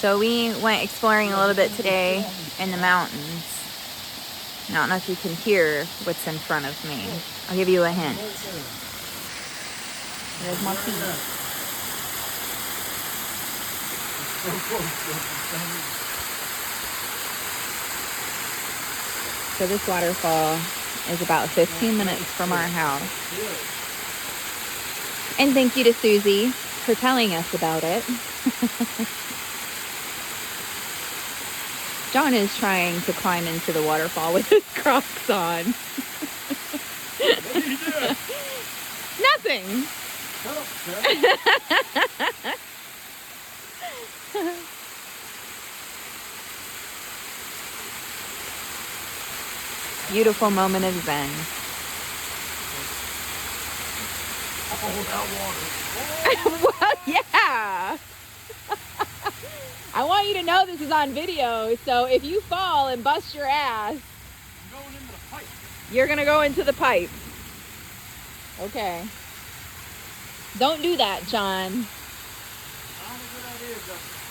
So we went exploring a little bit today in the mountains. I don't know if you can hear what's in front of me. I'll give you a hint. There's my feet. So this waterfall is about 15 minutes from our house. And thank you to Susie for telling us about it. John is trying to climb into the waterfall with his Crocs on. What did you do? Nothing. Beautiful moment of zen. Oh, that water. Well, yeah. I want you to know this is on video, so if you fall and bust your ass, I'm going into the pipe. you're gonna go into the pipe. Okay. Don't do that, John. Not a good idea, Justin.